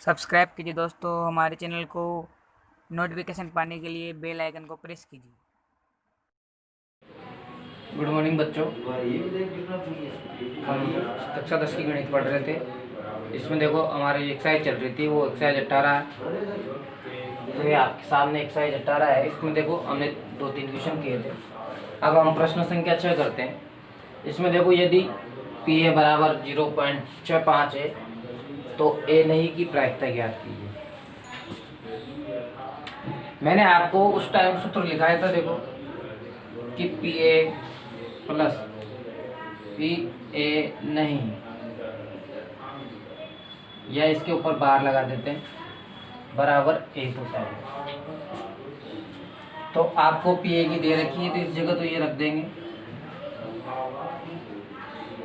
Subscribe कीजिए दोस्तों हमारे चैनल को। नोटिफिकेशन पाने के लिए बेल आइकन को प्रेस कीजिए। गुड मॉर्निंग बच्चों। हम कक्षा 10 की गणित पढ़ रहे थे। इसमें देखो हमारी एक्सरसाइज चल रही थी, वो एक्सरसाइज 18 है। तो ये आपके सामने एक्सरसाइज 18 है। इसमें देखो हमने 2-3 क्वेश्चन किए थे। अब हम प्रश्न संख्या 6 करते हैं। इसमें देखो यदि पी ए बराबर 0.65 है तो ए नहीं की प्रायिकता ज्ञात कीजिए। मैंने आपको उस टाइम सूत्र लिखाया था, देखो कि P A plus P A नहीं, या इसके ऊपर बार लगा देते हैं, बराबर 1 होता है। तो आपको पी ए की दे रखी है तो इस जगह तो ये रख देंगे,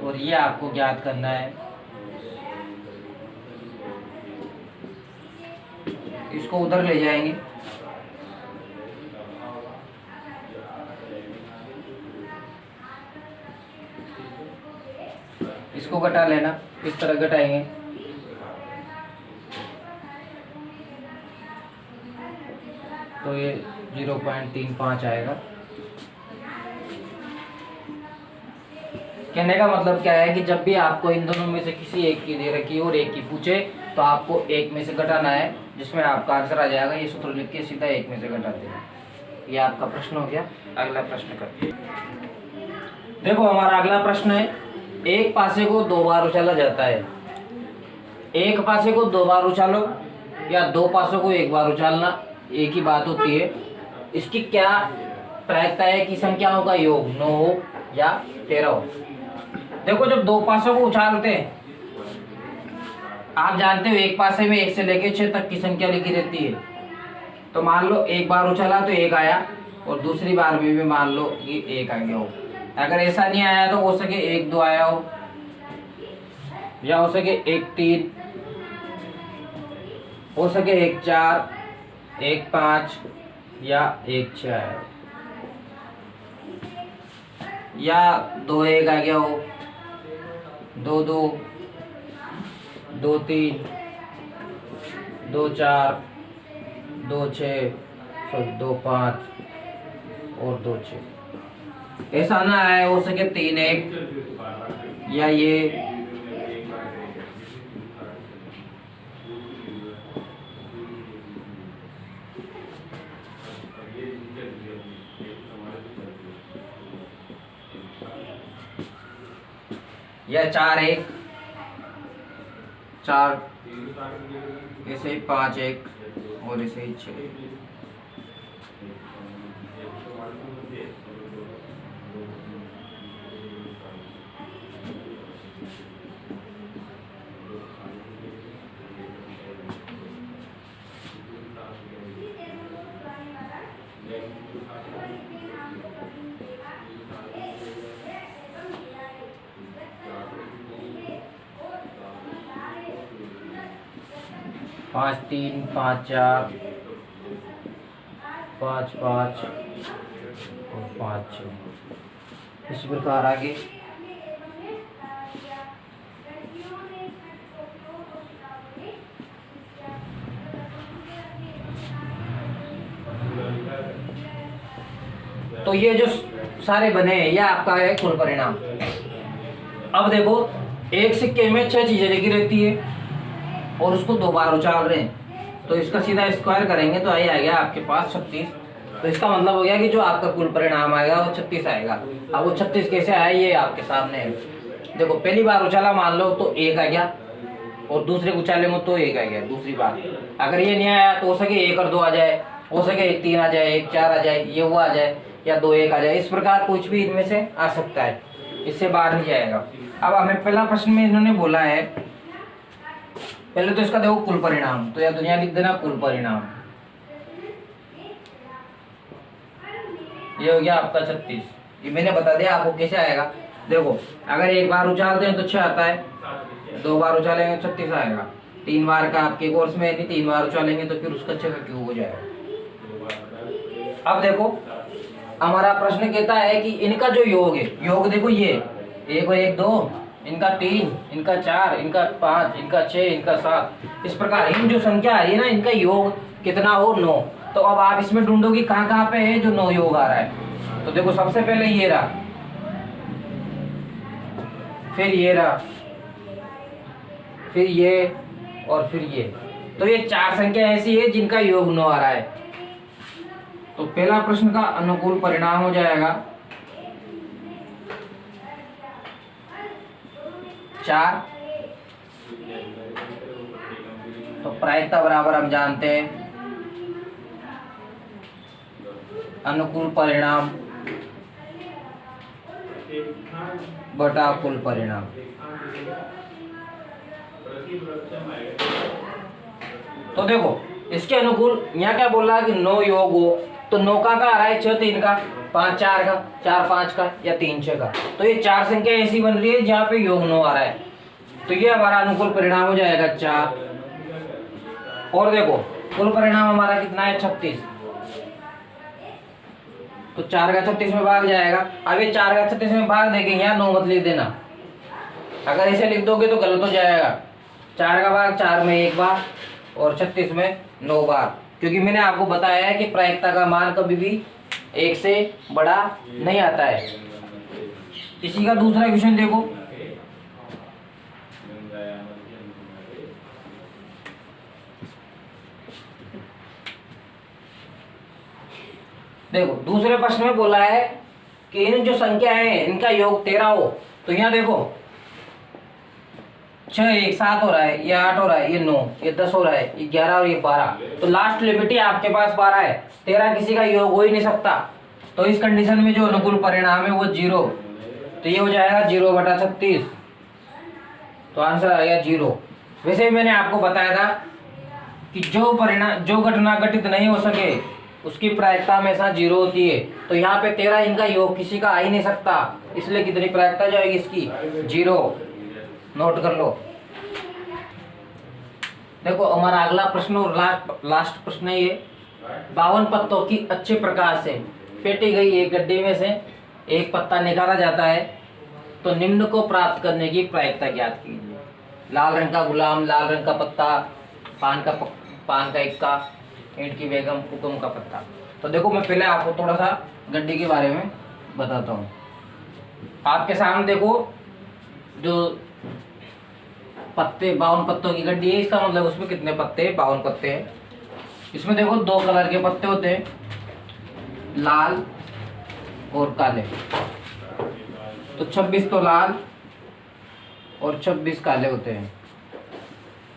और ये आपको ज्ञात करना है। इसको उधर ले जाएंगे, इसको घटा लेना, इस तरह घटाएंगे तो ये 0.35 आएगा। कहने का मतलब क्या है कि जब भी आपको इन दोनों में से किसी एक की दे रखी और एक की पूछे तो आपको एक में से घटाना है, जिसमें आपका आंसर आ जाएगा। ये सूत्र लिख के सीधा एक में से घटाते हैं। ये आपका प्रश्न हो गया। अगला प्रश्न करते हैं। देखो हमारा अगला प्रश्न है, एक पासे को 2 बार उछाला जाता है। एक पासे को 2 बार उछालो या 2 पासों को 1 बार उछालना एक ही बात होती है। इसकी क्या प्रायिकता है कि संख्याओं का योग 9 हो या 13 हो। देखो जब 2 पासों को उछालते हैं, आप जानते हो एक पासे में 1 से लेकर 6 तक की संख्या लिखी रहती है। तो मान लो एक बार उछाला तो 1 आया, और दूसरी बार में भी मान लो कि 1 आ गया हो। अगर ऐसा नहीं आया तो हो सके 1 2 आया हो, या हो सके 1 3, हो सके 1 4, 1 5 या 1 6 आया हो, या 2 1 आ गया हो, 2 2, 2 3, 2 4, 2 6, 2 5 और 2 6। ऐसा ना आए, हो सके 3 1, या ये या 4 1 4, ऐसे ही 5 1 और ऐसे ही 6। पाँच 3 5 4 5 5 और 5 6। इस प्रकार आगे तो ये जो सारे बने हैं ये आपका है कुल परिणाम। अब देखो एक सिक्के में 6 चीजें लिखी रहती है और उसको 2 बार उछाल रहे हैं, तो इसका सीधा स्क्वायर करेंगे तो ये आ गया आपके पास 36। तो इसका मतलब हो गया कि जो आपका कुल परिणाम आएगा वो 36 आएगा। अब वो 36 कैसे आया ये आपके सामने है। देखो पहली बार उछाला मान लो तो 1 आ गया, और दूसरे उछाले में तो 1 आ गया दूसरी बार। अगर ये नहीं आया तो हो सके 1 और 2 आ जाए, हो सके 1 3 आ जाए, 1 4 आ जाए, ये वो आ जाए, या 2 1 आ जाए। इस प्रकार कुछ भी इनमें से आ सकता है, इससे बाहर नहीं जाएगा। अब हमें पहला प्रश्न में इन्होंने बोला है, पहले तो इसका देखो कुल परिणाम, तो या दुनिया लिख देना कुल परिणाम। ये हो गया आपका 36। ये मैंने बता दिया आपको कैसे आएगा। देखो अगर 1 बार उछालते हैं तो 6 आता है, 2 बार उछालेंगे तो 36 आएगा, 3 बार का आपके कोर्स में यदि 3 बार उछालेंगे तो फिर उसका 6 का क्यूब हो जाएगा। अब देखो हमारा प्रश्न कहता है कि इनका जो योग है, योग देखो ये 1 और 1 2, इनका 3, इनका 4, इनका 5, इनका 6, इनका 7, इस प्रकार इन जो संख्या आ रही है ना, इनका योग कितना हो 9। तो अब आप इसमें ढूंढोगे कहाँ कहाँ पे है जो 9 योग आ रहा है। तो देखो सबसे पहले ये रहा, फिर ये रहा, फिर ये और फिर ये। तो ये 4 संख्या ऐसी है जिनका योग 9 आ रहा है। तो पहला प्रश्न का अनुकूल परिणाम हो जाएगा 4। तो प्रायिकता बराबर हम जानते हैं अनुकूल परिणाम बटा कुल परिणाम। तो देखो इसके अनुकूल यहाँ क्या बोल रहा है कि 9 योग हो, तो 9 का आ रहा है 6 3 का, 5 4 का, 4 5 का या 3 6 का। तो ये 4 संख्या ऐसी बन रही है जहाँ पे योग 9 आ रहा है। तो ये हमारा अनुकूल परिणाम हो जाएगा 4। और देखो कुल परिणाम हमारा कितना है 36। तो 4 का 36 में भाग जाएगा। अब ये 4 का 36 में भाग देंगे, यहाँ 9 मत लिख देना, अगर ऐसे लिख दोगे तो गलत हो जाएगा। 4 का भाग 4 में 1 बार और 36 में 9 बार, क्योंकि मैंने आपको बताया है कि प्रायिकता का मान कभी भी 1 से बड़ा नहीं आता है। इसी का दूसरा क्वेश्चन देखो, देखो दूसरे प्रश्न में बोला है कि इन जो संख्या है इनका योग 13 हो। तो यहाँ देखो 6 1 7 हो रहा है, ये 8 हो रहा है, ये 9, ये 10 हो रहा है, ये 11 और ये 12। तो लास्ट लिमिट ही आपके पास 12 है, 13 किसी का योग हो ही नहीं सकता। तो इस कंडीशन में जो अनुकूल परिणाम है वो 0। तो ये हो जाएगा 0 बटा 36। तो आंसर आ गया 0। वैसे मैंने आपको बताया था कि जो घटना घटित नहीं हो सके उसकी प्रायिकता हमेशा 0 होती है। तो यहाँ पे 13 इनका योग किसी का आ ही नहीं सकता, इसलिए कितनी प्रायिकता जाएगी इसकी 0। नोट कर लो। देखो हमारा अगला प्रश्न और लास्ट प्रश्न है ये, 52 पत्तों की अच्छे प्रकार से फेंटी गई एक गड्ढे में से एक पत्ता निकाला जाता है, तो निम्न को प्राप्त करने की प्रायिकता ज्ञात कीजिए। लाल रंग का गुलाम, लाल रंग का पत्ता, पान का इक्का, ईंट की बेगम, हुक्म का पत्ता। तो देखो मैं पहले आपको थोड़ा सा गड्ढे के बारे में बताता हूँ। आपके सामने देखो जो पत्ते 52 पत्तों की गड्ढी है, इसका मतलब उसमें कितने पत्ते हैं 52 पत्ते हैं। इसमें देखो 2 कलर के पत्ते होते हैं, लाल और काले। तो 26 तो लाल और 26 काले होते हैं।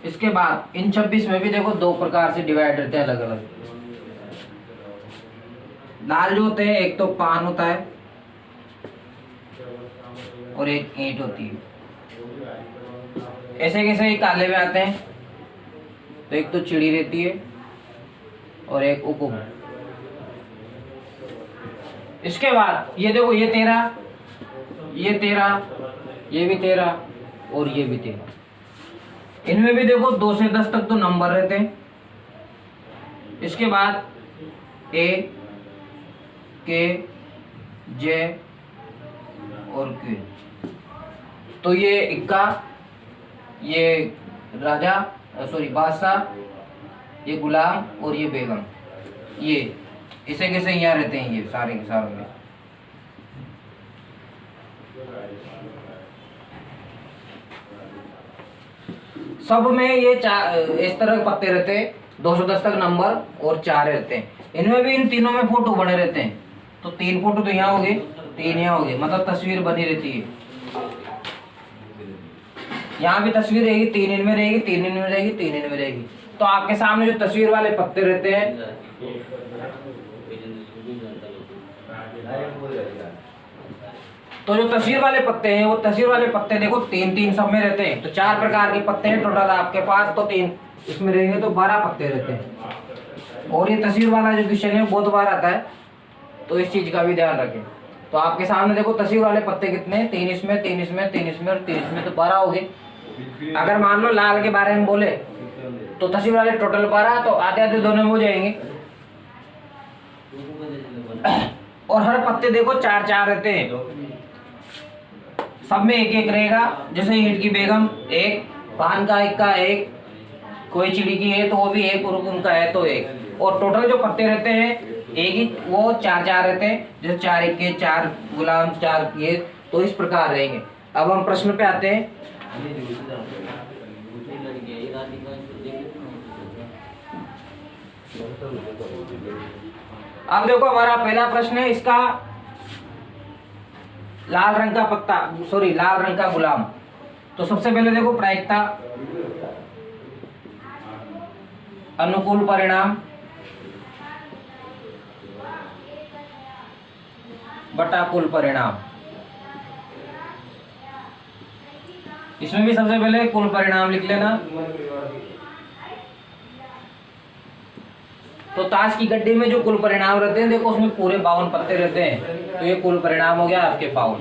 इसके बाद इन 26 में भी देखो 2 प्रकार से डिवाइड रहते हैं अलग अलग। लाल जो होते हैं एक तो पान होता है और एक ईंट होती है। ऐसे कैसे ही काले में आते हैं, तो एक तो चिड़ी रहती है और एक हुकुम। इसके बाद ये देखो ये 13, ये 13, ये भी 13 और ये भी 13। इनमें भी देखो 2 से 10 तक तो नंबर रहते हैं। इसके बाद ए, के, जे और क्यू। तो ये इक्का, ये राजा बादशाह, ये गुलाम और ये बेगम, ये इसे कैसे यहाँ रहते हैं ये सारे के सारे में। सब में ये इस तरह के पत्ते रहते हैं, 210 तक नंबर और 4 रहते हैं। इनमें भी इन तीनों में फोटो बने रहते हैं। तो 3 फोटो तो यहाँ हो गए, 3 यहाँ हो गए, मतलब तस्वीर बनी रहती है। यहाँ भी तस्वीर रहेगी, 3 इनमें रहेगी, 3 इनमें रहेगी, 3 इनमें रहेगी। तो आपके सामने जो तस्वीर वाले पत्ते रहते हैं, तो जो तस्वीर वाले पत्ते हैं वो तस्वीर वाले पत्ते देखो 3 सब में रहते हैं। तो 4 प्रकार के पत्ते हैं टोटल आपके पास, तो 3 इसमें रहेंगे तो 12 पत्ते रहते हैं। और ये तस्वीर वाला जो क्वेश्चन है बहुत बार आता है, तो इस चीज का भी ध्यान रखें। तो आपके सामने देखो तस्वीर वाले पत्ते कितने हैं, 3 इसमें, 3 इसमें, 3 इसमें और 3 इसमें, तो 12 हो गए। अगर मान लो लाल के बारे में बोले तो तस्वीर वाले टोटल 12, तो आधे आधे दोनों में हो जाएंगे। और हर पत्ते देखो 4 4 रहते हैं, सब में एक एक रहेगा। जैसे ईंट की बेगम एक, पान का इक्का एक, कोई चिड़ी की है तो वो भी एक, और हुकुम का है तो एक। और टोटल जो पत्ते रहते हैं एक ही, वो चार चार रहते हैं। जैसे 4 इक्के 4 गुलाम, 4 ये, तो इस प्रकार रहेंगे। अब हम प्रश्न पे आते हैं। अब देखो हमारा पहला प्रश्न है इसका, लाल रंग का पत्ता, सॉरी लाल रंग का गुलाम। तो सबसे पहले देखो प्रायिकता, अनुकूल परिणाम बटा कुल परिणाम। इसमें भी सबसे पहले कुल परिणाम लिख लेना। तो ताश की गड्डी में जो कुल परिणाम रहते हैं, देखो उसमें पूरे 52 पत्ते रहते हैं, तो ये कुल परिणाम हो गया आपके 52।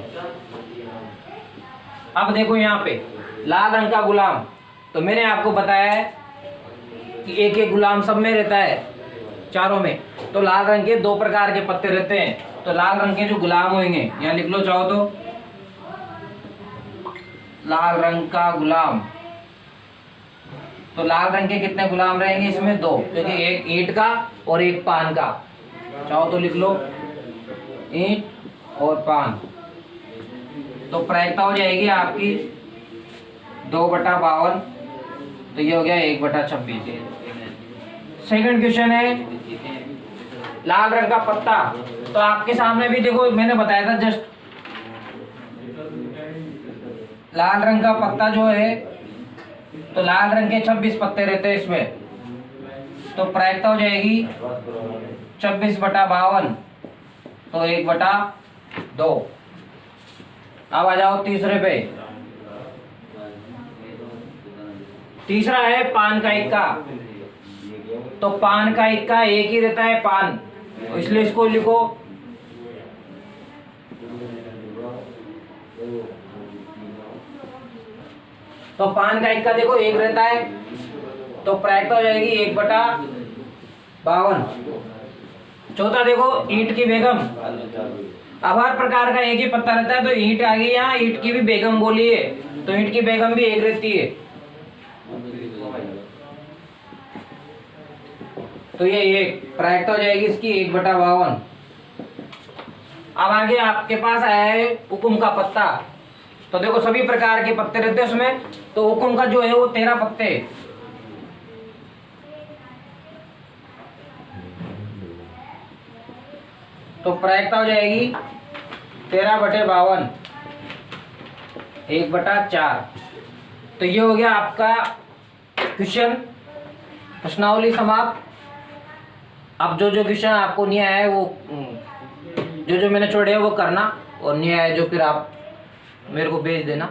अब देखो यहाँ पे लाल रंग का गुलाम, तो मैंने आपको बताया है कि एक एक गुलाम सब में रहता है, चारों में। तो लाल रंग के 2 प्रकार के पत्ते रहते हैं, तो लाल रंग के जो गुलाम होंगे, यहाँ लिख लो चाहो तो, लाल रंग का गुलाम। तो लाल रंग के कितने गुलाम रहेंगे इसमें? 2, क्योंकि एक ईंट का और एक पान का। चाहो तो लिख लो ईंट और पान। तो प्रायिकता हो जाएगी आपकी 2/52, तो ये हो गया 1/26। सेकंड क्वेश्चन है लाल रंग का पत्ता। तो आपके सामने भी देखो मैंने बताया था जस्ट, लाल रंग का पत्ता जो है, तो लाल रंग के 26 पत्ते रहते हैं इसमें। तो प्रायिकता हो जाएगी 26/52, तो 1/2। अब आ जाओ तीसरे पे। तीसरा है पान का इक्का। तो पान का इक्का एक ही रहता है, पान, तो इसलिए इसको लिखो तो पान का इक्का देखो एक रहता है, तो प्रायिकता हो जाएगी 1/52। चौथा देखो ईंट की बेगम। अब हर प्रकार का एक ही पत्ता रहता है, तो ईंट आ गई यहाँ, ईंट की भी बेगम बोली है, तो ईंट की बेगम भी एक रहती है। तो ये एक प्रायिकता हो जाएगी इसकी 1/52। अब आगे आपके पास आया है हुकुम का पत्ता। तो देखो सभी प्रकार के पत्ते रहते हैं उसमें, तो हुकुम का जो है वो 13 पत्ते। तो प्रायिकता हो जाएगी 13/52, 1/4। तो ये हो गया आपका क्वेश्चन, प्रश्नावली समाप्त। अब जो जो क्वेश्चन आपको नहीं आया है वो जो जो मैंने छोड़े हैं वो करना, और नहीं आया जो फिर आप मेरे को भेज देना।